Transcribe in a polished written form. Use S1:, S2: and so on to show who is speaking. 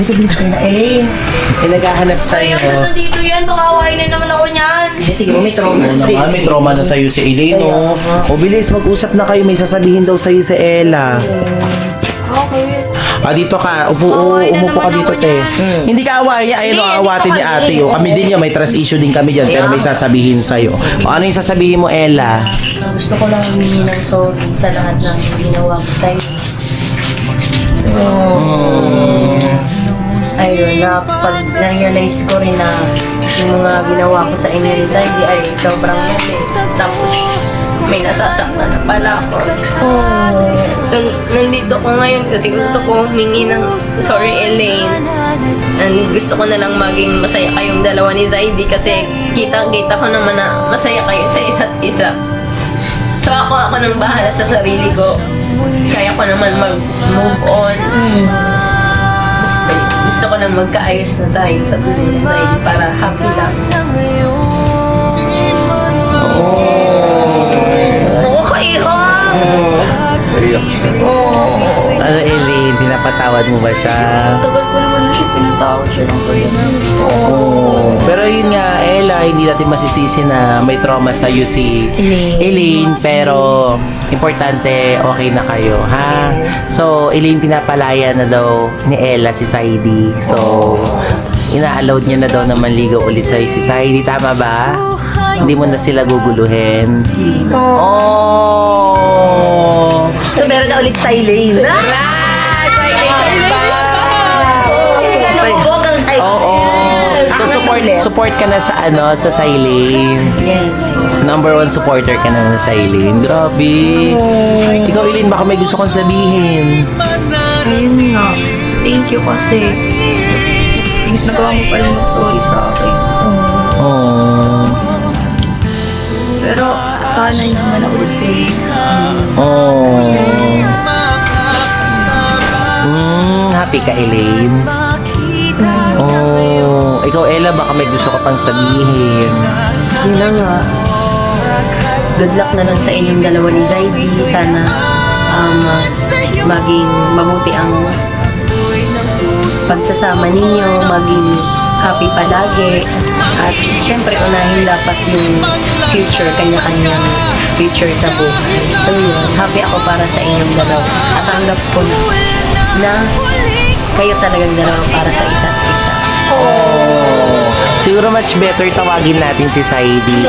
S1: Ito dito na eh. Naghahanap sa'yo.
S2: Ayaw, nandito yan. Pakawain na naman ako niyan.
S1: Tingnan mo, may trauma na
S3: Naman, may trauma na sa'yo si Elaine, no? O bilis, mag-usap na kayo. May sasabihin daw sa'yo si Ella.
S2: Okay.
S3: Dito ka.
S2: Away na
S3: Umupo ka
S2: naman
S3: dito,
S2: ako
S3: te.
S2: niyan.
S3: Hindi ka awayin. Ayun,
S2: Hindi,
S3: aawatin
S2: dito
S3: ni
S2: ka,
S3: ate.
S2: hindi.
S3: Oh. Kami din yan. May trust issue din kami dyan. Pero may sasabihin sa'yo. O, ano yung sasabihin mo, Ella?
S2: Gusto ko lang humingi ng sorry sa lahat ng ginawa ko sa'yo. Ayun, na pag na-realize ko rin na yung mga ginawa ko sa inyo ni Zaidi ay sobrang mali. Tapos, may nasasaktan na pala ako. So, nandito ko ngayon kasi gusto ko humingi ng sorry, Elaine. And gusto ko na lang maging masaya kayong dalawa ni Zaidi kasi kitang-kita ko naman na masaya kayo sa isa't isa. So, ako nang bahala sa sarili ko. Kaya ko naman mag-move on. Gusto ko nang magkaayos na tayo sa dulo ni Zaidi para happy lang.
S3: Ano, Elaine? Pinapatawad mo ba siya?
S2: Tagal ko naman na siya pinatawad siya ng kaya.
S3: Pero yun nga, Ella, hindi natin masisisi na may trauma sa'yo si Elaine. Pero, importante, okay na kayo, ha? So, Elaine, pinapalaya na daw ni Ella si Saidi. So, ina-allowed niya na daw na manligaw ulit sa'yo si Saidi. Tama ba? Hindi mo na sila guguluhin. Oh!
S1: So, meron na ulit sa Elaine.
S3: Oo. So, support ka na sa sa Sailin.
S2: Yes.
S3: Number 1 supporter ka na sa Elaine. Grabe. Ikaw, Elaine, baka may gusto kong sabihin.
S2: Ayun nga. Thank you kasi nagawa mo pa rin mag-sorry sa akin.
S3: Oh.
S2: Pero sana hindi naman ako ulit.
S3: Oh. Happy ka, Elaine? Oh. Ikaw, Ella, baka may gusto ka pang sabihin.
S2: Yun na nga. Good luck na lang sa inyong dalawa ni Zaidi. Sana maging mabuti ang pagsasama ninyo, maging happy palagi. At syempre, unahin dapat yung future, kanya-kanyang future sa buhay. So yun, happy ako para sa inyong dalawa. At tanggap ko na kayo talagang dalawa para sa isa't isa.
S3: Oh. Siguro much better tawagin natin si Saidi.